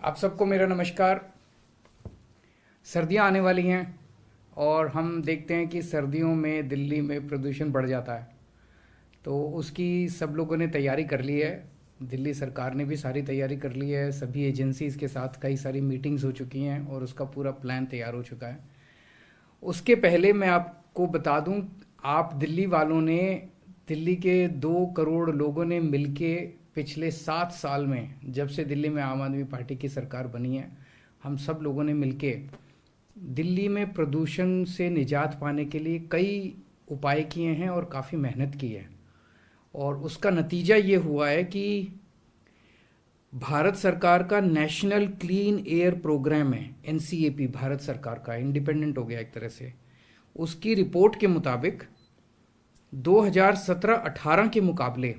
आप सबको मेरा नमस्कार। सर्दियां आने वाली हैं और हम देखते हैं कि सर्दियों में दिल्ली में प्रदूषण बढ़ जाता है। तो उसकी सब लोगों ने तैयारी कर ली है। दिल्ली सरकार ने भी सारी तैयारी कर ली है। सभी एजेंसीज के साथ कई सारी मीटिंग्स हो चुकी हैं और उसका पूरा प्लान तैयार हो चुका है। उसके पहले मैं आपको बता दूं, आप दिल्ली वालों ने, दिल्ली के 2 करोड़ लोगों ने मिलके पिछले 7 साल में, जब से दिल्ली में आम आदमी पार्टी की सरकार बनी है, हम सब लोगों ने मिलके दिल्ली में प्रदूषण से निजात पाने के लिए कई उपाय किए हैं और काफ़ी मेहनत की है। और उसका नतीजा ये हुआ है कि भारत सरकार का नेशनल क्लीन एयर प्रोग्राम है, एनसीएपी, भारत सरकार का इंडिपेंडेंट हो गया एक तरह से। उसकी रिपोर्ट के मुताबिक 2017-18 के मुकाबले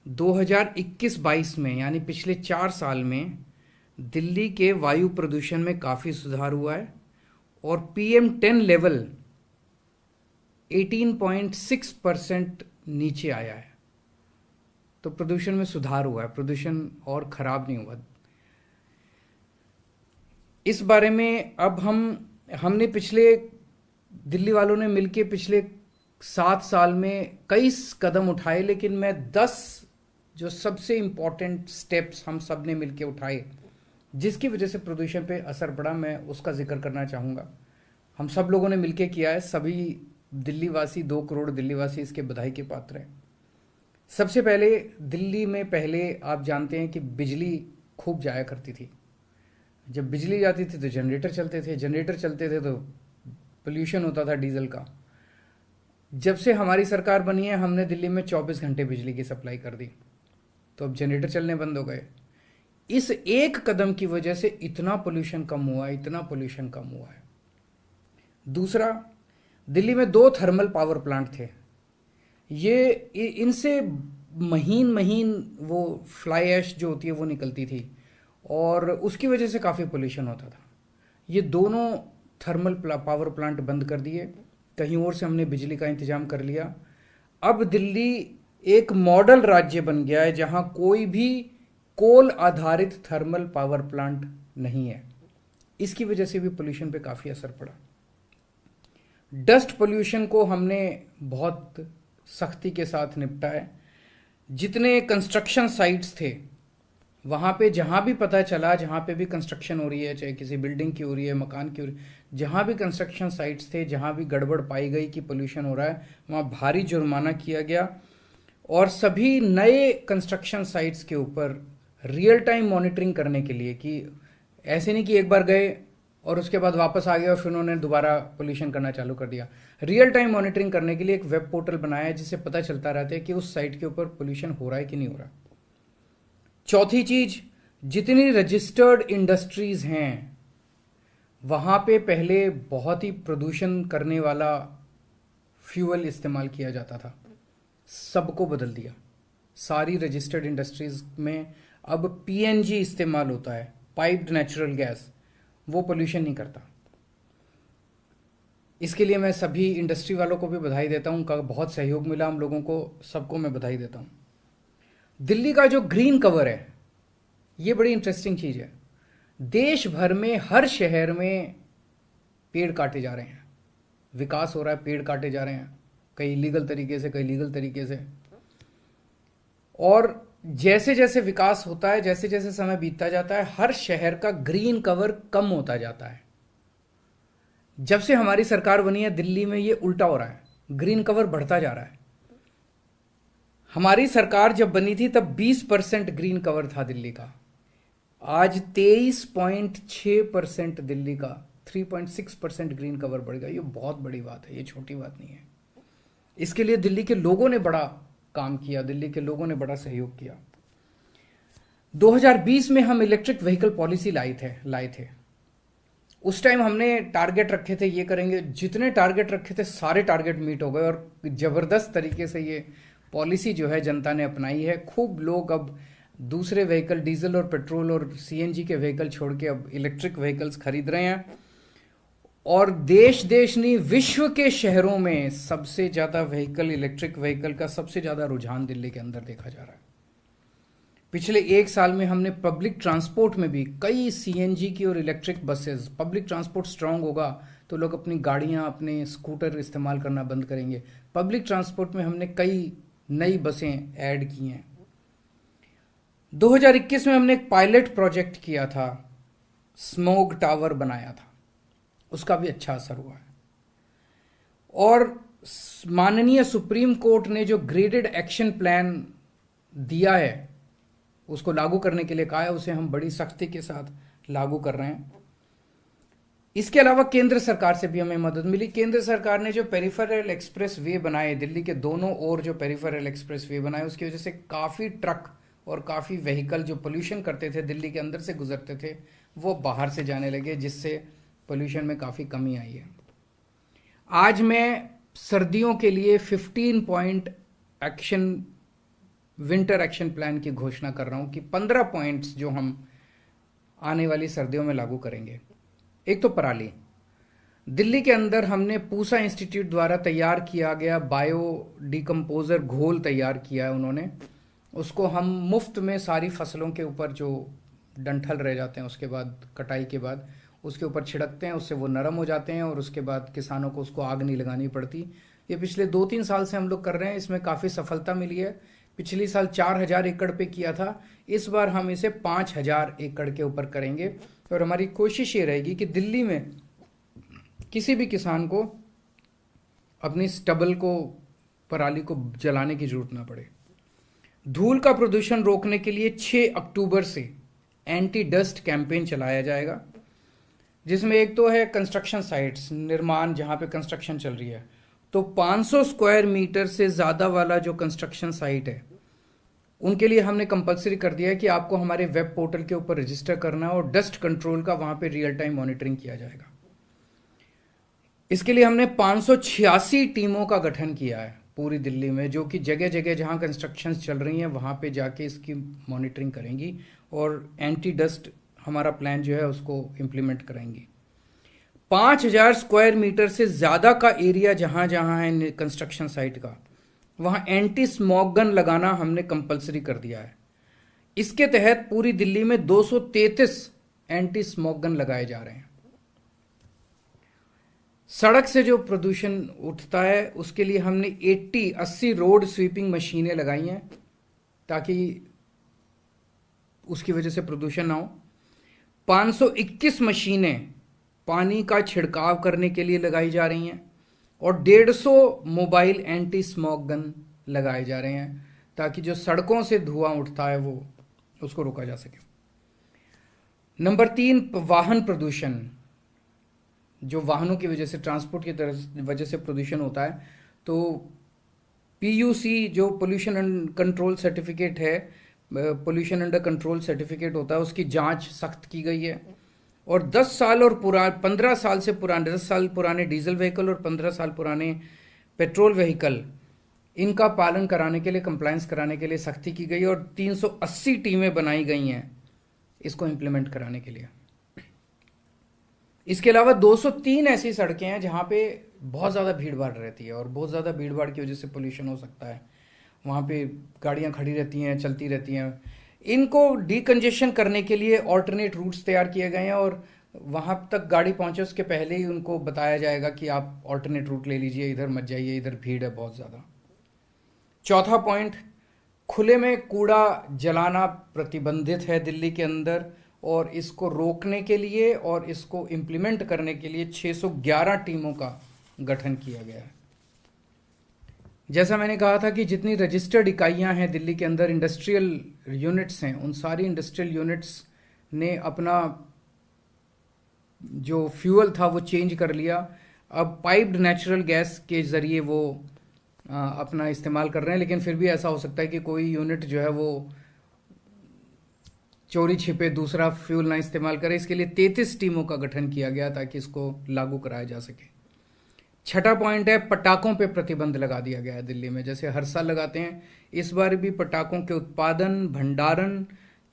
2021-22 में, यानी पिछले 4 साल में, दिल्ली के वायु प्रदूषण में काफ़ी सुधार हुआ है और PM10 लेवल 18.6% नीचे आया है। तो प्रदूषण में सुधार हुआ है, प्रदूषण और खराब नहीं हुआ। इस बारे में अब हमने दिल्ली वालों ने मिलके पिछले 7 साल में कई कदम उठाए, लेकिन मैं 10 जो सबसे इंपॉर्टेंट स्टेप्स हम सब ने मिलके उठाए जिसकी वजह से प्रदूषण पे असर पड़ा, मैं उसका जिक्र करना चाहूँगा। हम सब लोगों ने मिलके किया है। सभी दिल्ली वासी, 2 करोड़ दिल्ली वासी इसके बधाई के पात्र हैं। सबसे पहले, दिल्ली में पहले आप जानते हैं कि बिजली खूब जाया करती थी। जब बिजली जाती थी तो जनरेटर चलते थे तो पोल्यूशन होता था डीजल का। जब से हमारी सरकार बनी है, हमने दिल्ली में 24 घंटे बिजली की सप्लाई कर दी, तो अब जनरेटर चलने बंद हो गए। इस एक कदम की वजह से इतना पोल्यूशन कम हुआ है। दूसरा, दिल्ली में 2 थर्मल पावर प्लांट थे। ये इनसे महीन महीन वो फ्लाई ऐश जो होती है वो निकलती थी और उसकी वजह से काफ़ी पोल्यूशन होता था। ये दोनों थर्मल पावर प्लांट बंद कर दिए, कहीं और से हमने बिजली का इंतजाम कर लिया। अब दिल्ली एक मॉडल राज्य बन गया है जहां कोई भी कोल आधारित थर्मल पावर प्लांट नहीं है। इसकी वजह से भी पोल्यूशन पे काफ़ी असर पड़ा। डस्ट पोल्यूशन को हमने बहुत सख्ती के साथ निपटा है। जितने कंस्ट्रक्शन साइट्स थे वहाँ पे, जहाँ भी पता चला, जहाँ पे भी कंस्ट्रक्शन हो रही है, चाहे किसी बिल्डिंग की हो रही है, मकान की हो रही है, जहाँ भी कंस्ट्रक्शन साइट्स थे, जहाँ भी गड़बड़ पाई गई कि पोल्यूशन हो रहा है, वहाँ भारी जुर्माना किया गया। और सभी नए कंस्ट्रक्शन साइट्स के ऊपर रियल टाइम मॉनिटरिंग करने के लिए, कि ऐसे नहीं कि एक बार गए और उसके बाद वापस आ गए और फिर उन्होंने दोबारा पोल्यूशन करना चालू कर दिया। रियल टाइम मॉनिटरिंग करने के लिए एक वेब पोर्टल बनाया है जिससे पता चलता रहता है कि उस साइट के ऊपर पोल्यूशन हो रहा है कि नहीं हो रहा। चौथी चीज, जितनी रजिस्टर्ड इंडस्ट्रीज हैं वहां पे पहले बहुत ही प्रदूषण करने वाला फ्यूल इस्तेमाल किया जाता था, सबको बदल दिया। सारी रजिस्टर्ड इंडस्ट्रीज में अब PNG इस्तेमाल होता है, पाइप्ड नेचुरल गैस। वो पोल्यूशन नहीं करता। इसके लिए मैं सभी इंडस्ट्री वालों को भी बधाई देता हूं, उनका बहुत सहयोग मिला हम लोगों को, सबको मैं बधाई देता हूं। दिल्ली का जो ग्रीन कवर है, ये बड़ी इंटरेस्टिंग चीज है। देश भर में हर शहर में पेड़ काटे जा रहे हैं, विकास हो रहा है, पेड़ काटे जा रहे हैं, कई इलीगल तरीके से, कई लीगल तरीके से। और जैसे जैसे विकास होता है, जैसे जैसे समय बीतता जाता है, हर शहर का ग्रीन कवर कम होता जाता है। जब से हमारी सरकार बनी है, दिल्ली में ये उल्टा हो रहा है, ग्रीन कवर बढ़ता जा रहा है। हमारी सरकार जब बनी थी तब 20% ग्रीन कवर था दिल्ली का, आज 23.6% दिल्ली का, 3.6% ग्रीन कवर बढ़ गया। ये बहुत बड़ी बात है, ये छोटी बात नहीं है। इसके लिए दिल्ली के लोगों ने बड़ा काम किया, दिल्ली के लोगों ने बड़ा सहयोग किया। 2020 में हम इलेक्ट्रिक व्हीकल पॉलिसी लाए थे। उस टाइम हमने टारगेट रखे थे, ये करेंगे। जितने टारगेट रखे थे सारे टारगेट मीट हो गए और जबरदस्त तरीके से ये पॉलिसी जो है जनता ने अपनाई है। खूब लोग अब दूसरे व्हीकल, डीजल और पेट्रोल और CNG के व्हीकल छोड़ के अब इलेक्ट्रिक व्हीकल्स खरीद रहे हैं। और देश नहीं, विश्व के शहरों में सबसे ज्यादा इलेक्ट्रिक व्हीकल का सबसे ज्यादा रुझान दिल्ली के अंदर देखा जा रहा है। पिछले एक साल में हमने पब्लिक ट्रांसपोर्ट में भी कई सीएनजी की और electric buses, public transport strong होगा तो लोग अपनी गाड़ियां, अपने स्कूटर इस्तेमाल करना बंद करेंगे। पब्लिक ट्रांसपोर्ट में हमने कई नई बसें ऐड की हैं। 2021 में हमने एक पायलट प्रोजेक्ट किया था, स्मोग टावर बनाया था, उसका भी अच्छा असर हुआ है। और माननीय सुप्रीम कोर्ट ने जो ग्रेडेड एक्शन प्लान दिया है, उसको लागू करने के लिए कहा है, उसे हम बड़ी सख्ती के साथ लागू कर रहे हैं। इसके अलावा केंद्र सरकार से भी हमें मदद मिली। केंद्र सरकार ने जो पेरिफेरल एक्सप्रेस वे बनाए, दिल्ली के दोनों ओर जो पेरिफेरल एक्सप्रेस वे बनाए, उसकी वजह से काफ़ी ट्रक और काफ़ी व्हीकल जो पोल्यूशन करते थे, दिल्ली के अंदर से गुजरते थे, वो बाहर से जाने लगे, जिससे पोल्यूशन में काफ़ी कमी आई है। आज मैं सर्दियों के लिए 15 point action, winter action plan की घोषणा कर रहा हूं कि 15 पॉइंट्स जो हम आने वाली सर्दियों में लागू करेंगे। एक तो पराली। दिल्ली के अंदर हमने पूसा इंस्टीट्यूट द्वारा तैयार किया गया बायो डिकम्पोजर घोल तैयार किया है उन्होंने। उसको हम मुफ्त में सारी फसलों के ऊपर जो डंठल रह जाते हैं उसके बाद, कटाई के बाद, उसके ऊपर छिड़कते हैं, उससे वो नरम हो जाते हैं और उसके बाद किसानों को उसको आग नहीं लगानी पड़ती। ये पिछले 2-3 साल से हम लोग कर रहे हैं, इसमें काफ़ी सफलता मिली है। पिछली साल 4000 एकड़ पे किया था, इस बार हम इसे 5000 एकड़ के ऊपर करेंगे। और हमारी कोशिश ये रहेगी कि दिल्ली में किसी भी किसान को अपनी स्टबल को, पराली को जलाने की जरूरत ना पड़े। धूल का प्रदूषण रोकने के लिए 6 अक्टूबर से एंटी डस्ट कैंपेन चलाया जाएगा, जिसमें एक तो है कंस्ट्रक्शन साइट्स, निर्माण जहां पे कंस्ट्रक्शन चल रही है, तो 500 स्क्वायर मीटर से ज़्यादा वाला जो कंस्ट्रक्शन साइट है, उनके लिए हमने कंपलसरी कर दिया है कि आपको हमारे वेब पोर्टल के ऊपर रजिस्टर करना है और डस्ट कंट्रोल का वहां पे रियल टाइम मॉनिटरिंग किया जाएगा। इसके लिए हमने 586 टीमों का गठन किया है पूरी दिल्ली में, जो कि जगह जगह जहां कंस्ट्रक्शन चल रही हैं वहां पे जाके इसकी मॉनिटरिंग करेंगी और एंटी डस्ट हमारा प्लान जो है उसको इम्प्लीमेंट कराएंगी। 5000 स्क्वायर मीटर से ज्यादा का एरिया जहां जहां है कंस्ट्रक्शन साइट का, वहां एंटी स्मॉग गन लगाना हमने कंपलसरी कर दिया है। इसके तहत पूरी दिल्ली में 233 एंटी स्मॉग गन लगाए जा रहे हैं। सड़क से जो प्रदूषण उठता है उसके लिए हमने 80 रोड स्वीपिंग मशीनें लगाई हैं ताकि उसकी वजह से प्रदूषण ना हो। 521 मशीनें पानी का छिड़काव करने के लिए लगाई जा रही हैं और 150 मोबाइल एंटी स्मॉग गन लगाए जा रहे हैं ताकि जो सड़कों से धुआं उठता है वो उसको रोका जा सके। नंबर 3, वाहन प्रदूषण। जो वाहनों की वजह से, ट्रांसपोर्ट की वजह से प्रदूषण होता है, तो पीयूसी जो पोल्यूशन कंट्रोल सर्टिफिकेट है, पोल्यूशन अंडर कंट्रोल सर्टिफिकेट होता है, उसकी जांच सख्त की गई है। और 10 साल और 15 साल से पुराने, 10 साल पुराने डीजल व्हीकल और 15 साल पुराने पेट्रोल व्हीकल, इनका पालन कराने के लिए, कंप्लायंस कराने के लिए सख्ती की गई और 380 टीमें बनाई गई हैं इसको इम्प्लीमेंट कराने के लिए। इसके अलावा 203 ऐसी सड़कें हैं जहां पे बहुत ज़्यादा भीड़ भाड़ रहती है और बहुत ज़्यादा भीड़ भाड़ की वजह से पोल्यूशन हो सकता है। वहाँ पे गाड़ियाँ खड़ी रहती हैं, चलती रहती हैं। इनको डीकंजेशन करने के लिए ऑल्टरनेट रूट्स तैयार किए गए हैं और वहाँ तक गाड़ी पहुँचे उसके पहले ही उनको बताया जाएगा कि आप ऑल्टरनेट रूट ले लीजिए, इधर मत जाइए, इधर भीड़ है बहुत ज़्यादा। चौथा पॉइंट, खुले में कूड़ा जलाना प्रतिबंधित है दिल्ली के अंदर और इसको रोकने के लिए और इसको इम्प्लीमेंट करने के लिए 611 टीमों का गठन किया गया है। जैसा मैंने कहा था कि जितनी रजिस्टर्ड इकाइयां हैं दिल्ली के अंदर, इंडस्ट्रियल यूनिट्स हैं, उन सारी इंडस्ट्रियल यूनिट्स ने अपना जो फ्यूल था वो चेंज कर लिया। अब पाइप्ड नेचुरल गैस के ज़रिए वो अपना इस्तेमाल कर रहे हैं, लेकिन फिर भी ऐसा हो सकता है कि कोई यूनिट जो है वो चोरी छिपे दूसरा फ्यूल ना इस्तेमाल करे। इसके लिए 33 टीमों का गठन किया गया ताकि इसको लागू कराया जा सके। छठा पॉइंट है, पटाखों पे प्रतिबंध लगा दिया गया है दिल्ली में, जैसे हर साल लगाते हैं। इस बार भी पटाखों के उत्पादन, भंडारण,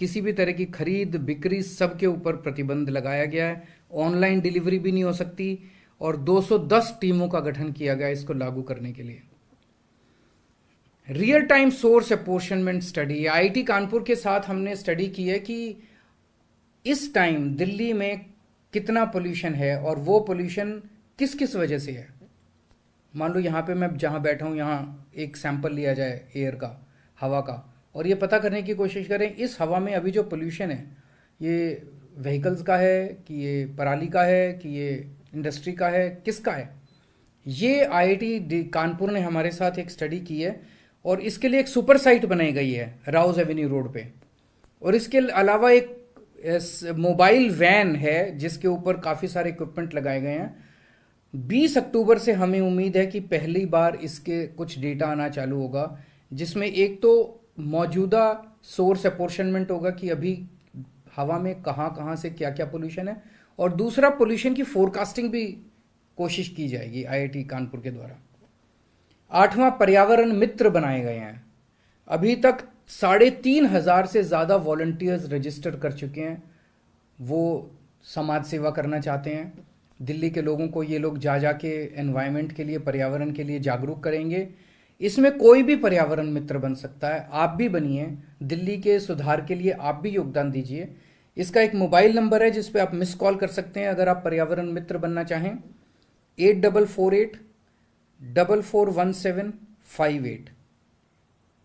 किसी भी तरह की खरीद बिक्री, सब के ऊपर प्रतिबंध लगाया गया है। ऑनलाइन डिलीवरी भी नहीं हो सकती और 210 टीमों का गठन किया गया इसको लागू करने के लिए। Real time source apportionment study, IIT Kanpur के साथ हमने स्टडी की है कि इस टाइम दिल्ली में कितना पोल्यूशन है और वो पोल्यूशन किस किस वजह से है। मान लो यहाँ पे मैं जहाँ बैठा हूँ, यहाँ एक सैंपल लिया जाए एयर का, हवा का, और ये पता करने की कोशिश करें इस हवा में अभी जो पोल्यूशन है ये व्हीकल्स का है कि ये पराली का है कि ये इंडस्ट्री का है, किसका है। ये आईआईटी कानपुर ने हमारे साथ एक स्टडी की है और इसके लिए एक सुपर साइट बनाई गई है राउज एवेन्यू रोड पे। और इसके अलावा एक मोबाइल वैन है जिसके ऊपर काफ़ी सारे इक्विपमेंट लगाए गए हैं। 20 अक्टूबर से हमें उम्मीद है कि पहली बार इसके कुछ डेटा आना चालू होगा, जिसमें एक तो मौजूदा सोर्स अपोर्शनमेंट होगा कि अभी हवा में कहाँ कहाँ से क्या क्या पोल्यूशन है, और दूसरा पोल्यूशन की फोरकास्टिंग भी कोशिश की जाएगी आईआईटी कानपुर के द्वारा। 8वां पर्यावरण मित्र बनाए गए हैं। अभी तक 3,500 से ज़्यादा वॉलंटियर्स रजिस्टर कर चुके हैं। वो समाज सेवा करना चाहते हैं। दिल्ली के लोगों को ये लोग जा के एनवायरनमेंट के लिए, पर्यावरण के लिए जागरूक करेंगे। इसमें कोई भी पर्यावरण मित्र बन सकता है, आप भी बनिए। दिल्ली के सुधार के लिए आप भी योगदान दीजिए। इसका एक मोबाइल नंबर है जिस पे आप मिस कॉल कर सकते हैं अगर आप पर्यावरण मित्र बनना चाहें, 8448441758।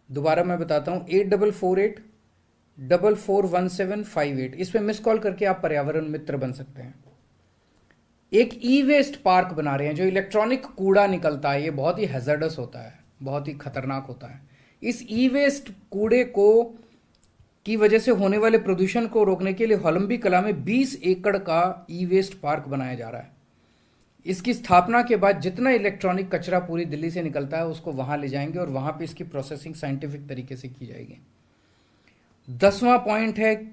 दोबारा मैं बताता हूं, 8448441758। इस पे मिस कॉल करके आप पर्यावरण मित्र बन सकते हैं। एक ई वेस्ट पार्क बना रहे हैं। जो इलेक्ट्रॉनिक कूड़ा निकलता है ये बहुत ही हैजर्डस होता है, बहुत ही खतरनाक होता है। इस ई वेस्ट कूड़े को की वजह से होने वाले प्रदूषण को रोकने के लिए होलंबी कला में 20 एकड़ का ई वेस्ट पार्क बनाया जा रहा है। इसकी स्थापना के बाद जितना इलेक्ट्रॉनिक कचरा पूरी दिल्ली से निकलता है उसको वहां ले जाएंगे और वहां पे इसकी प्रोसेसिंग साइंटिफिक तरीके से की जाएगी। 10वां पॉइंट है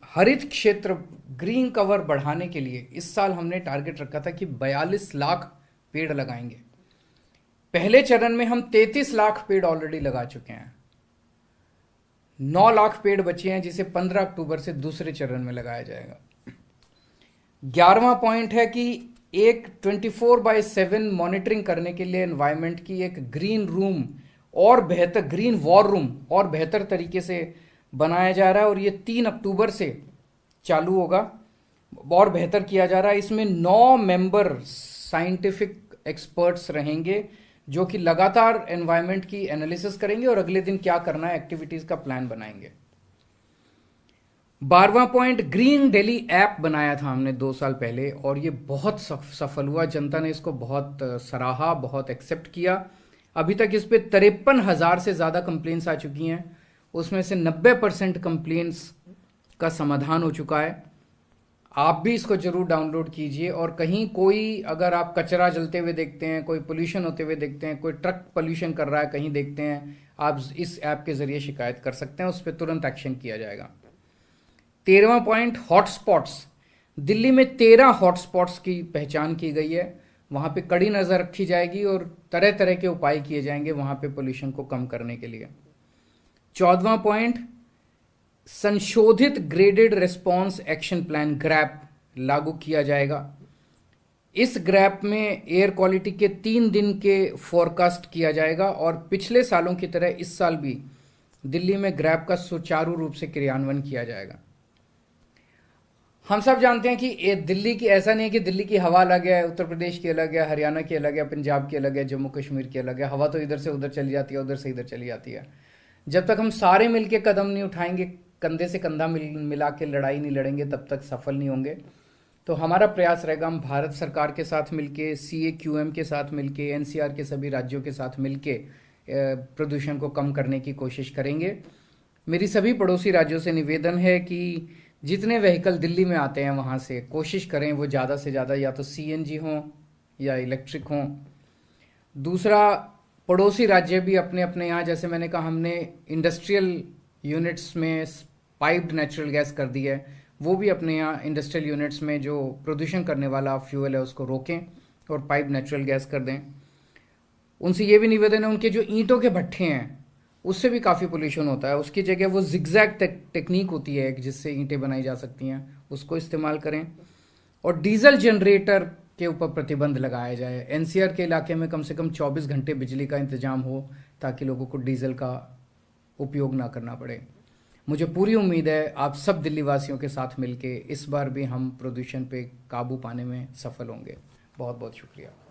हरित क्षेत्र, ग्रीन कवर बढ़ाने के लिए इस साल हमने टारगेट रखा था कि 42 लाख पेड़ लगाएंगे। पहले चरण में हम 33 लाख पेड़ ऑलरेडी लगा चुके हैं। 9 लाख पेड़ बचे हैं जिसे 15 अक्टूबर से दूसरे चरण में लगाया जाएगा। 11वां पॉइंट है कि एक 24/7 मॉनिटरिंग करने के लिए एनवायरनमेंट की एक ग्रीन रूम और बेहतर, ग्रीन वॉर रूम और बेहतर तरीके से बनाया जा रहा है और ये 3 अक्टूबर से चालू होगा और बेहतर किया जा रहा है। इसमें 9 मेंबर साइंटिफिक एक्सपर्ट्स रहेंगे जो कि लगातार एनवायरनमेंट की एनालिसिस करेंगे और अगले दिन क्या करना है एक्टिविटीज का प्लान बनाएंगे। 12वां पॉइंट, ग्रीन दिल्ली ऐप बनाया था हमने 2 साल पहले और ये बहुत सफल हुआ। जनता ने इसको बहुत सराहा, बहुत एक्सेप्ट किया। अभी तक इस पे 53,000 से ज्यादा कंप्लेंट्स आ चुकी हैं। उसमें से 90% कंप्लेंट्स का समाधान हो चुका है। आप भी इसको जरूर डाउनलोड कीजिए और कहीं कोई, अगर आप कचरा जलते हुए देखते हैं, कोई पोल्यूशन होते हुए देखते हैं, कोई ट्रक पोल्यूशन कर रहा है कहीं देखते हैं, आप इस ऐप के जरिए शिकायत कर सकते हैं, उस पर तुरंत एक्शन किया जाएगा। 13वां पॉइंट, हॉटस्पॉट्स। दिल्ली में 13 हॉटस्पॉट्स की पहचान की गई है। वहां पे कड़ी नजर रखी जाएगी और तरह तरह के उपाय किए जाएंगे वहां पे पोल्यूशन को कम करने के लिए। 14वां पॉइंट, संशोधित graded response action plan grab लागू किया जाएगा। इस ग्रैप में एयर क्वालिटी के 3 दिन के फोरकास्ट किया जाएगा और पिछले सालों की तरह इस साल भी दिल्ली में ग्रैप का सुचारू रूप से क्रियान्वयन किया जाएगा। हम सब जानते हैं कि दिल्ली की, ऐसा नहीं है कि दिल्ली की हवा अलग है, उत्तर प्रदेश की अलग है, हरियाणा की अलग है, पंजाब की अलग है, जम्मू कश्मीर की अलग है। हवा तो इधर से उधर चली जाती है, उधर से इधर चली जाती है। जब तक हम सारे मिलके कदम नहीं उठाएंगे, कंधे से कंधा मिला के लड़ाई नहीं लड़ेंगे, तब तक सफल नहीं होंगे। तो हमारा प्रयास रहेगा, हम भारत सरकार के साथ मिलके, CAQM के साथ मिलके, NCR के सभी राज्यों के साथ मिलके प्रदूषण को कम करने की कोशिश करेंगे। मेरी सभी पड़ोसी राज्यों से निवेदन है कि जितने व्हीकल दिल्ली में आते हैं वहां से कोशिश करें वो ज़्यादा से ज़्यादा या तो CNG हों या इलेक्ट्रिक हों। दूसरा, पड़ोसी राज्य भी अपने अपने यहाँ, जैसे मैंने कहा, हमने इंडस्ट्रियल यूनिट्स में पाइप्ड नेचुरल गैस कर दी है, वो भी अपने यहाँ इंडस्ट्रियल यूनिट्स में जो प्रदूषण करने वाला फ्यूल है उसको रोकें और पाइप नेचुरल गैस कर दें। उनसे ये भी निवेदन है, उनके जो ईंटों के भट्ठे हैं उससे भी काफ़ी पोल्यूशन होता है, उसकी जगह वो जिगजैग टेक्निक होती है जिससे ईंटें बनाई जा सकती हैं, उसको इस्तेमाल करें। और डीजल जनरेटर के ऊपर प्रतिबंध लगाया जाए। NCR के इलाके में कम से कम 24 घंटे बिजली का इंतजाम हो, ताकि लोगों को डीजल का उपयोग ना करना पड़े। मुझे पूरी उम्मीद है आप सब दिल्ली वासियों के साथ मिलके इस बार भी हम प्रदूषण पे काबू पाने में सफल होंगे। बहुत बहुत शुक्रिया।